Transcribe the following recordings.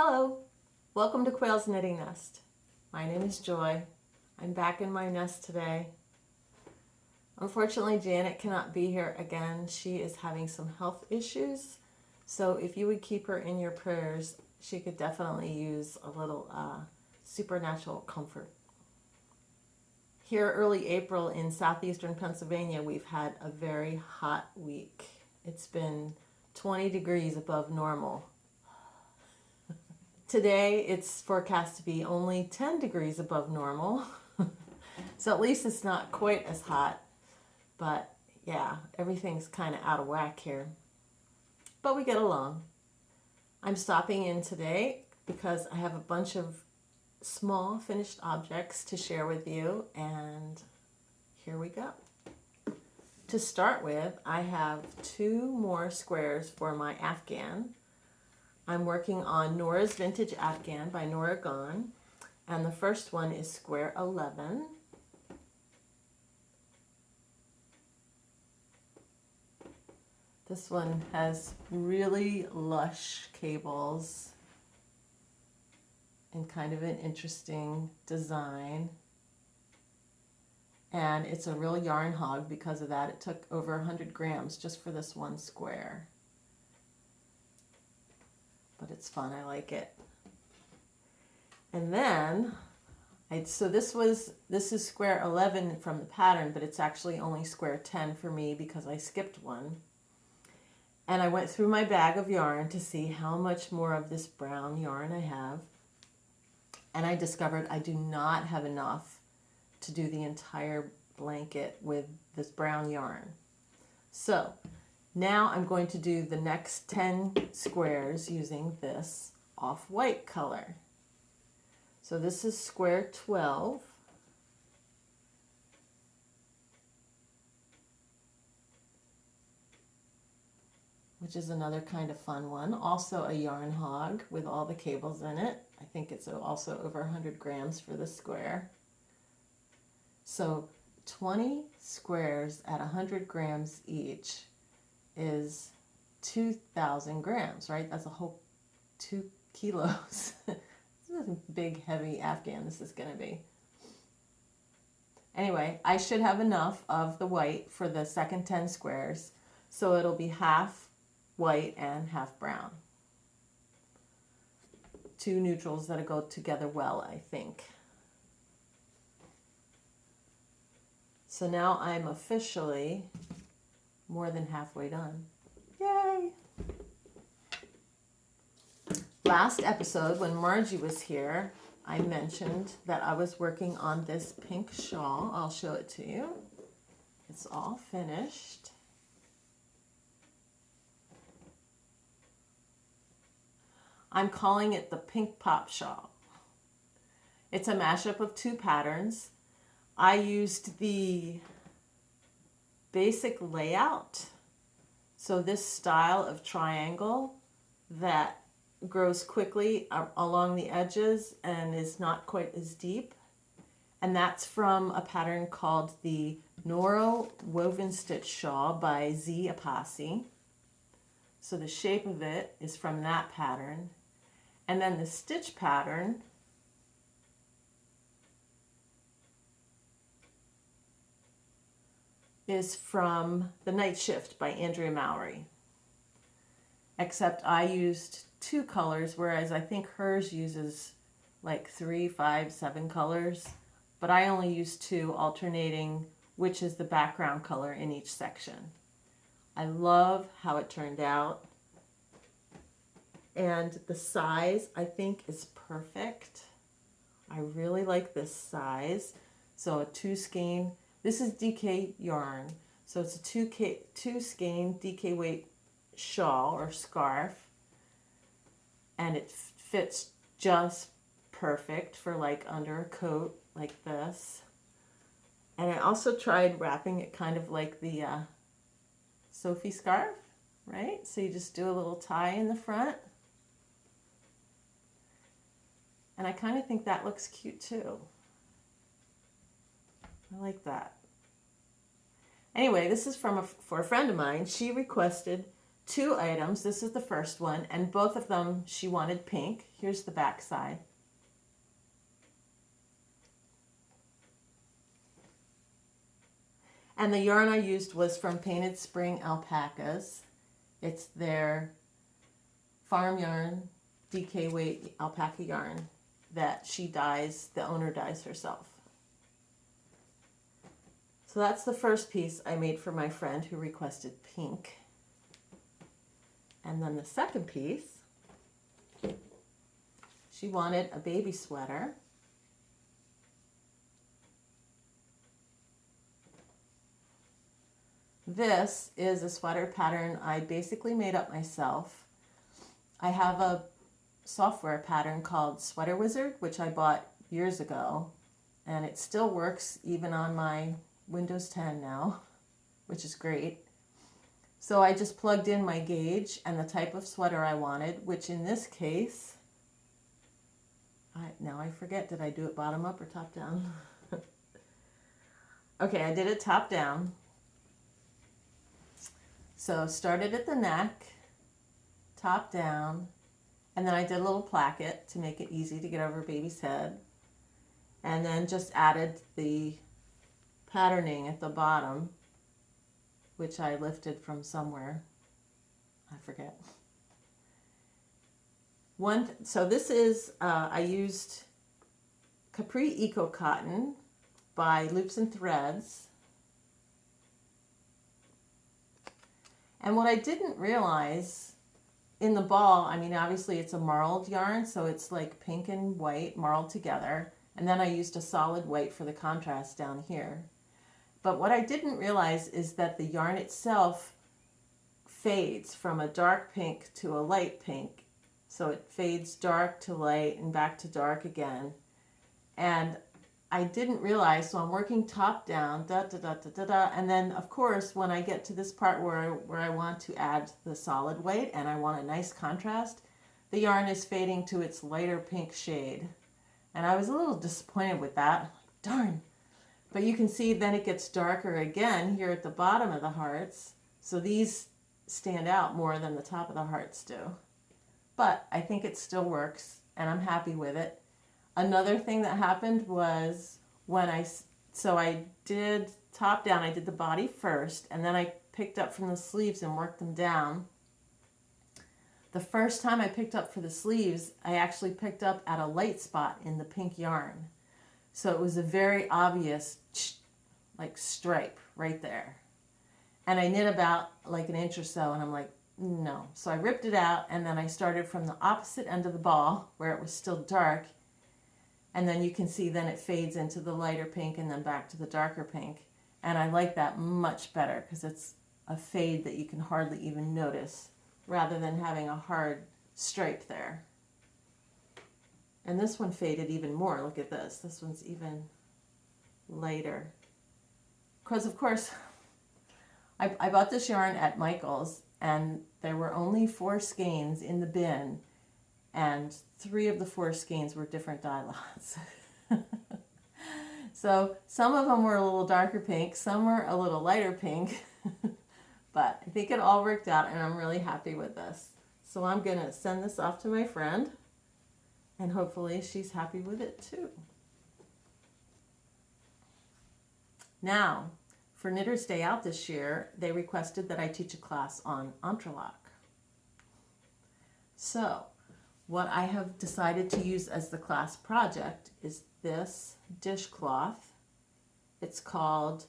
Hello, welcome to Quail's Knitting Nest. My name is Joy. I'm back in my nest today. Unfortunately, Janet cannot be here again. She is having some health issues. So if you would keep her in your prayers, she could definitely use a little supernatural comfort. Here early April in southeastern Pennsylvania, we've had a very hot week. It's been 20 degrees above normal. Today it's forecast to be only 10 degrees above normal. So at least it's not quite as hot. But yeah, everything's kind of out of whack here. But we get along. I'm stopping in today because I have a bunch of small finished objects to share with you, and here we go. To start with, I have 2 more squares for my Afghan. I'm working on Norah's Vintage Afghan by Norah Gaughan, and the first one is square 11. This one has really lush cables and kind of an interesting design. And it's a real yarn hog because of that. It took over 100 grams just for this one square. But it's fun, I like it. And then, so this is square 11 from the pattern, but it's actually only square 10 for me because I skipped one. And I went through my bag of yarn to see how much more of this brown yarn I have. And I discovered I do not have enough to do the entire blanket with this brown yarn. So now I'm going to do the next 10 squares using this off-white color. So this is square 12. Which is another kind of fun one. Also a yarn hog with all the cables in it. I think it's also over 100 grams for the square. So 20 squares at 100 grams each is 2,000 grams, right? That's a whole 2 kilos. This is a big, heavy Afghan this is going to be. Anyway, I should have enough of the white for the second 10 squares, so it'll be half white and half brown. 2 neutrals that go together well, I think. So now I'm officially more than halfway done. Yay! Last episode, when Margie was here, I mentioned that I was working on this pink shawl. I'll show it to you. It's all finished. I'm calling it the Pink Pop Shawl. It's a mashup of 2 patterns. I used the basic layout, so this style of triangle that grows quickly along the edges and is not quite as deep. And that's from a pattern called the Noro Woven Stitch Shawl by Z Apasi. So the shape of it is from that pattern. And then the stitch pattern is from the Nightshift by Andrea Mowry. Except I used 2 colors, whereas I think hers uses like 3, 5, 7 colors. But I only used 2, alternating which is the background color in each section. I love how it turned out. And the size, I think, is perfect. I really like this size. So a 2 skein. This is DK yarn. So it's a 2 skein DK weight shawl or scarf. And it fits just perfect for like under a coat like this. And I also tried wrapping it kind of like the Sophie scarf, right? So you just do a little tie in the front. And I kind of think that looks cute too. I like that. Anyway, this is for a friend of mine. She requested two items. This is the first one, and both of them she wanted pink. Here's the back side. And the yarn I used was from Painted Spring Alpacas. It's their farm yarn, DK weight alpaca yarn that she dyes, the owner dyes herself. So that's the first piece I made for my friend who requested pink. And then the second piece, she wanted a baby sweater. This is a sweater pattern I basically made up myself. I have a software pattern called Sweater Wizard, which I bought years ago, and it still works even on my Windows 10 now, which is great. So I just plugged in my gauge and the type of sweater I wanted, which in this case, now I forget, did I do it bottom up or top down? Okay, I did it top down. So started at the neck, top down, and then I did a little placket to make it easy to get over baby's head. And then just added the patterning at the bottom, which I lifted from somewhere. I forget. So this is, I used Capri Eco Cotton by Loops and Threads. And what I didn't realize in the ball, I mean, obviously it's a marled yarn, so it's like pink and white marled together. And then I used a solid white for the contrast down here. But what I didn't realize is that the yarn itself fades from a dark pink to a light pink. So it fades dark to light and back to dark again. And I didn't realize, so I'm working top down, da da da da da da, and then of course when I get to this part where I want to add the solid white and I want a nice contrast, the yarn is fading to its lighter pink shade. And I was a little disappointed with that. Darn. But you can see then it gets darker again here at the bottom of the hearts. So these stand out more than the top of the hearts do. But I think it still works and I'm happy with it. Another thing that happened was when I did top down, I did the body first, and then I picked up from the sleeves and worked them down. The first time I picked up for the sleeves, I actually picked up at a light spot in the pink yarn. So it was a very obvious like stripe right there. And I knit about like an inch or so, and I'm like, no. So I ripped it out, and then I started from the opposite end of the ball where it was still dark. And then you can see then it fades into the lighter pink and then back to the darker pink. And I like that much better because it's a fade that you can hardly even notice rather than having a hard stripe there. And this one faded even more. Look at this. This one's even lighter. Because of course, I bought this yarn at Michael's and there were only 4 skeins in the bin. And 3 of the 4 skeins were different dye lots. So some of them were a little darker pink, some were a little lighter pink, but I think it all worked out and I'm really happy with this. So I'm going to send this off to my friend and hopefully she's happy with it too. Now, for Knitters Day Out this year, they requested that I teach a class on Entrelac. So, what I have decided to use as the class project is this dishcloth. It's called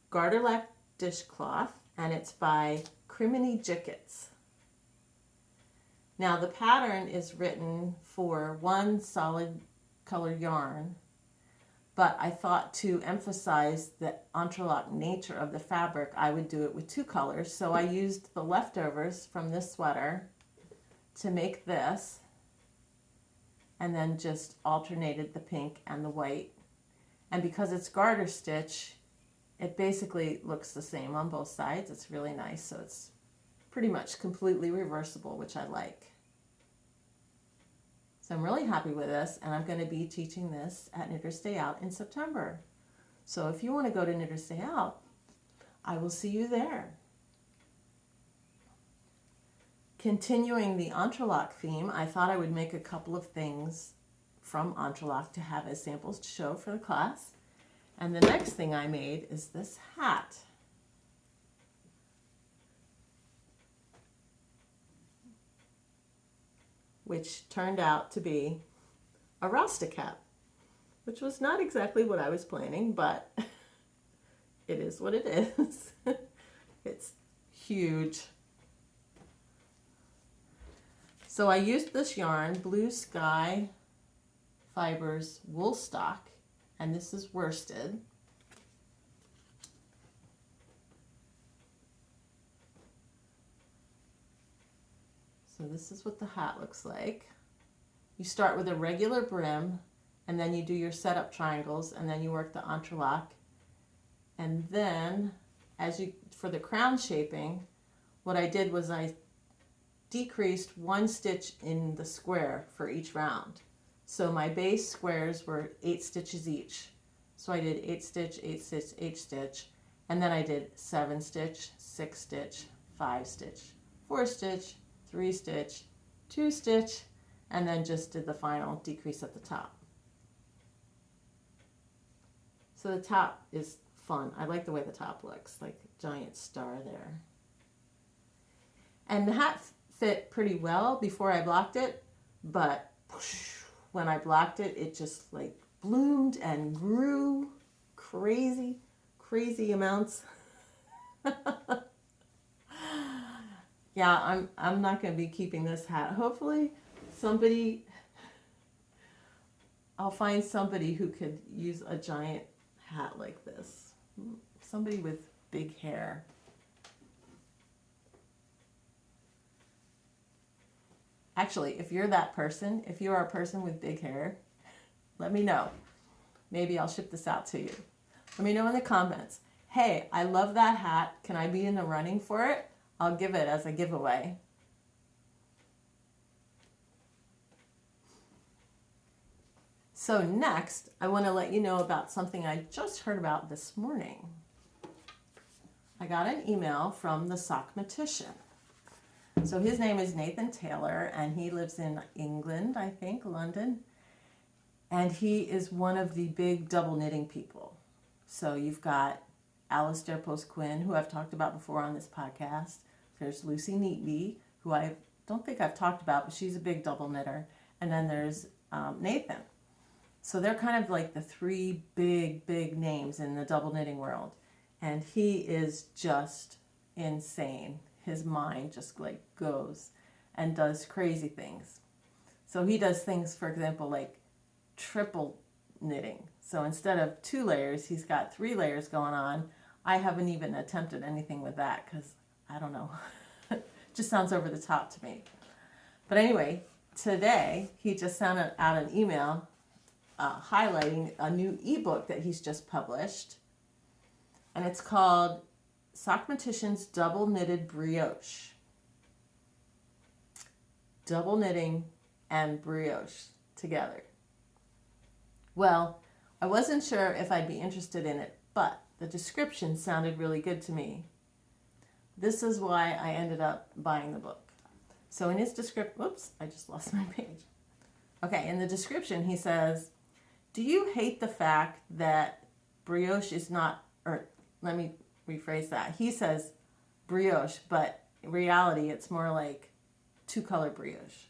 Garterlac Dishcloth, and it's by Criminy Jickets. Now the pattern is written for 1 solid color yarn, but I thought to emphasize the Entrelac nature of the fabric, I would do it with 2 colors. So I used the leftovers from this sweater to make this, and then just alternated the pink and the white. And because it's garter stitch, it basically looks the same on both sides. It's really nice, so it's pretty much completely reversible, which I like. So I'm really happy with this, and I'm going to be teaching this at Knitters Day Out in September. So if you want to go to Knitters Day Out, I will see you there. continuing the Entrelac theme, I thought I would make a couple of things from Entrelac to have as samples to show for the class. And the next thing I made is this hat. Which turned out to be a Rasta cap, which was not exactly what I was planning, but it is what it is. It's huge. So I used this yarn, Blue Sky Fibers Woolstok, and this is worsted. So this is what the hat looks like. You start with a regular brim, and then you do your setup triangles, and then you work the entrelac. And then, for the crown shaping, what I did was I decreased 1 stitch in the square for each round. So my base squares were 8 stitches each. So I did 8 stitch, 8 stitch, 8 stitch, and then I did 7 stitch, 6 stitch, 5 stitch, 4 stitch, 3 stitch, 2 stitch, and then just did the final decrease at the top. So the top is fun. I like the way the top looks, like a giant star there. And the hat fit pretty well before I blocked it, but when I blocked it, it just like bloomed and grew crazy, crazy amounts. Yeah, I'm not going to be keeping this hat. Hopefully I'll find somebody who could use a giant hat like this. Somebody with big hair. Actually, if you're that person, if you are a person with big hair, let me know. Maybe I'll ship this out to you. Let me know in the comments. Hey, I love that hat. Can I be in the running for it? I'll give it as a giveaway. So next, I want to let you know about something I just heard about this morning. I got an email from the Sockmatician. So his name is Nathan Taylor, and he lives in England, I think, London. And he is one of the big double knitting people. So you've got Alistair Post-Quinn, who I've talked about before on this podcast. There's Lucy Neatby, who I don't think I've talked about, but she's a big double knitter. And then there's Nathan. So they're kind of like the 3 big names in the double knitting world. And he is just insane. His mind just like goes and does crazy things. So he does things, for example, like triple knitting. So instead of 2 layers, he's got 3 layers going on. I haven't even attempted anything with that because I don't know. Just sounds over the top to me. But anyway, today he just sent out an email highlighting a new ebook that he's just published. And it's called Sockmatician's Double Knitted Brioche. Double knitting and brioche together. Well, I wasn't sure if I'd be interested in it, but the description sounded really good to me. This is why I ended up buying the book. So in his description, whoops, I just lost my page. Okay, in the description he says, do you hate the fact that brioche is not, or let me rephrase that. He says brioche, but in reality it's more like 2-color brioche.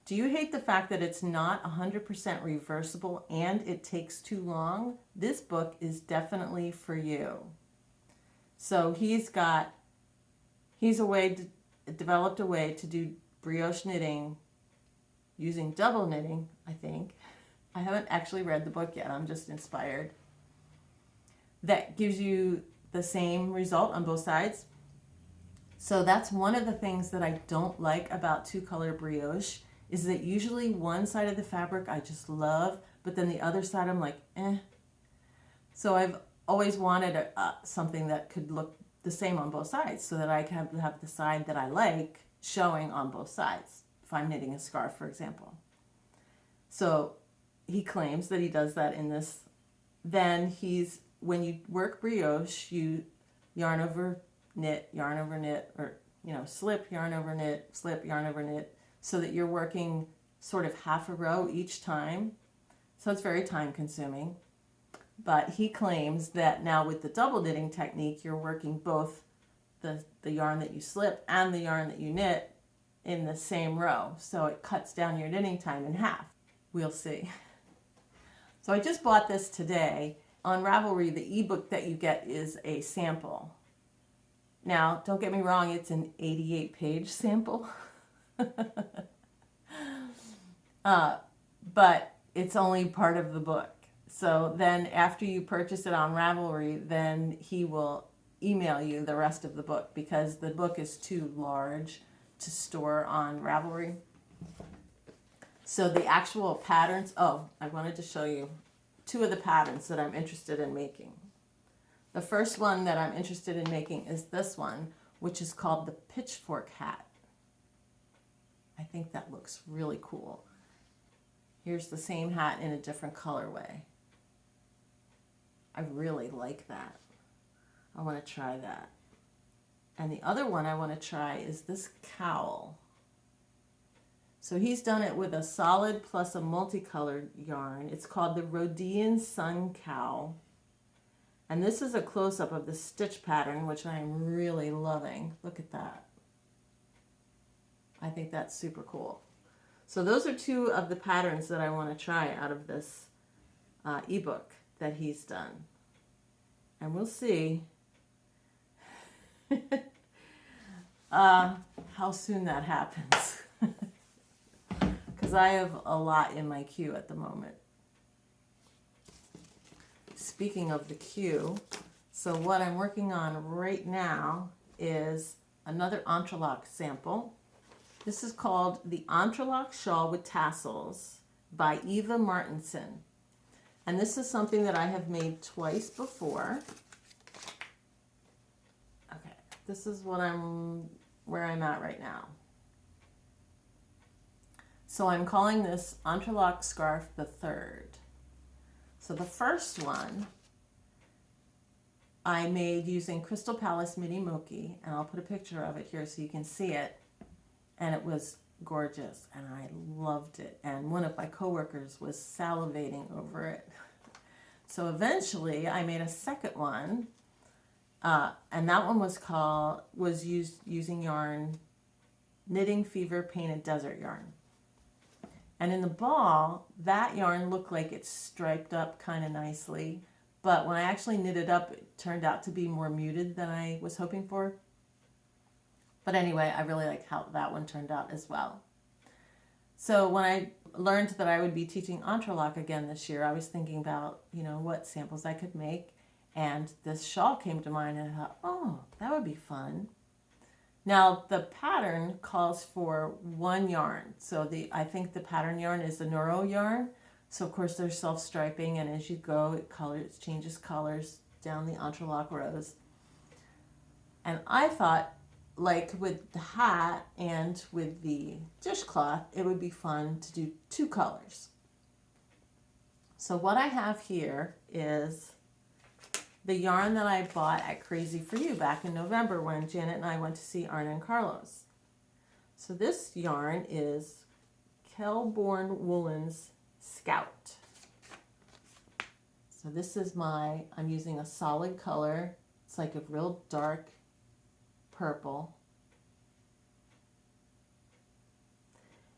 Do you hate the fact that it's not 100% reversible and it takes too long? This book is definitely for you. So developed a way to do brioche knitting using double knitting, I think. I haven't actually read the book yet. I'm just inspired. That gives you the same result on both sides. So that's one of the things that I don't like about 2-color brioche, is that usually one side of the fabric I just love, but then the other side I'm like, eh. So I've always wanted something that could look the same on both sides so that I can have the side that I like showing on both sides, if I'm knitting a scarf, for example. So he claims that he does that in this. Then when you work brioche, you yarn over knit, or you know, slip, yarn over knit, slip, yarn over knit, so that you're working sort of half a row each time. So it's very time consuming. But he claims that now with the double knitting technique, you're working both the yarn that you slip and the yarn that you knit in the same row. So it cuts down your knitting time in half. We'll see. So I just bought this today. On Ravelry, the ebook that you get is a sample. Now, don't get me wrong, it's an 88-page sample. But it's only part of the book. So then after you purchase it on Ravelry, then he will email you the rest of the book because the book is too large to store on Ravelry. So the actual patterns, oh, I wanted to show you two of the patterns that I'm interested in making. The first one that I'm interested in making is this one, which is called the pitchfork hat. I think that looks really cool. Here's the same hat in a different colorway. I really like that. I want to try that. And the other one I want to try is this cowl. So he's done it with a solid plus a multicolored yarn. It's called the Rhodian Sun Cowl. And this is a close-up of the stitch pattern, which I am really loving. Look at that. I think that's super cool. So those are two of the patterns that I want to try out of this ebook that he's done. And we'll see how soon that happens. Because I have a lot in my queue at the moment. Speaking of the queue, so what I'm working on right now is another Entrelac sample. This is called the Entrelac Shawl with Tassels by Eva Martinsson. And this is something that I have made twice before. Okay, this is where I'm at right now. So I'm calling this Entrelac Scarf the third. So the first one I made using Crystal Palace Mini Mochi, and I'll put a picture of it here so you can see it. And it was gorgeous, and I loved it. And one of my coworkers was salivating over it. So eventually, I made a second one, and that one was used using yarn, Knitting Fever Painted Desert yarn. And in the ball, that yarn looked like it's striped up kind of nicely, but when I actually knit it up, it turned out to be more muted than I was hoping for. But anyway, I really like how that one turned out as well. So when I learned that I would be teaching Entrelac again this year, I was thinking about, you know, what samples I could make. And this shawl came to mind, and I thought, oh, that would be fun. Now, the pattern calls for one yarn. So I think the pattern yarn is the Noro yarn. So, of course, there's self-striping, and as you go, it changes colors down the Entrelac rows. And I thought, like with the hat and with the dishcloth, it would be fun to do two colors. So what I have here is the yarn that I bought at Crazy For You back in November when Janet and I went to see Arna and Carlos. So this yarn is Kelbourne Woolens Scout. So this is I'm using a solid color. It's like a real dark purple.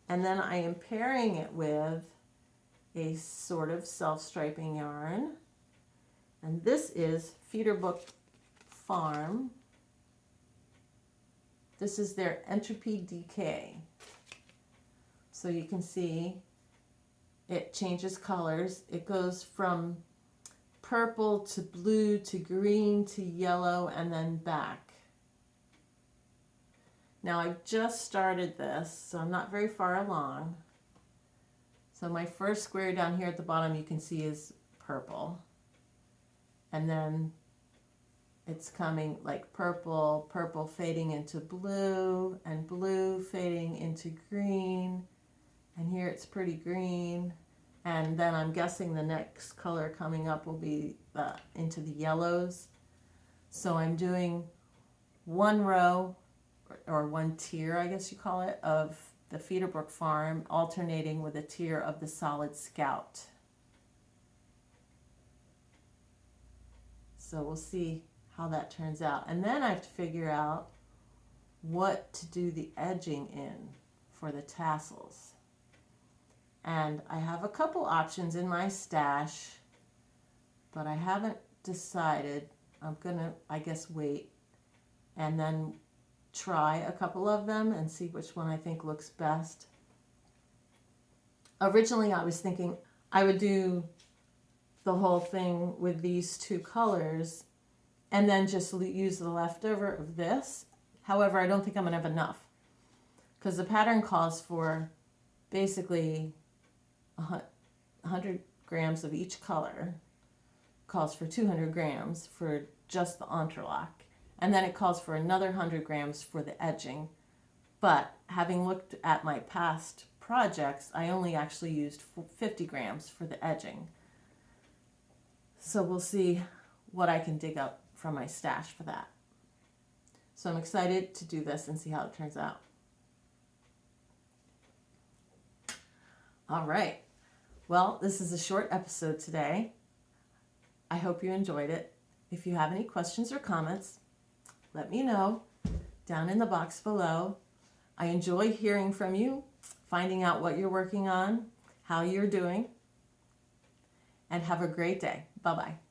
And then I am pairing it with a sort of self-striping yarn. And this is Feederbrook Farm. This is their Entropy DK. So you can see it changes colors. It goes from purple to blue to green to yellow and then back. Now I've just started this, so I'm not very far along. So my first square down here at the bottom you can see is purple. And then it's coming like purple, purple fading into blue, and blue fading into green. And here it's pretty green. And then I'm guessing the next color coming up will be into the yellows. So I'm doing one row, or one tier, I guess you call it, of the Feederbrook farm, alternating with a tier of the solid Scout. So we'll see how that turns out. And then I have to figure out what to do the edging in for the tassels. And I have a couple options in my stash, but I haven't decided. I'm gonna, I guess, wait and then try a couple of them and see which one I think looks best. Originally, I was thinking I would do the whole thing with these two colors and then just use the leftover of this. However, I don't think I'm gonna have enough because the pattern calls for basically 100 grams of each color, calls for 200 grams for just the Entrelac, and then it calls for another 100 grams for the edging. But having looked at my past projects, I only actually used 50 grams for the edging. So we'll see what I can dig up from my stash for that. So I'm excited to do this and see how it turns out. All right. Well, this is a short episode today. I hope you enjoyed it. If you have any questions or comments, let me know down in the box below. I enjoy hearing from you, finding out what you're working on, how you're doing, and have a great day. Bye-bye.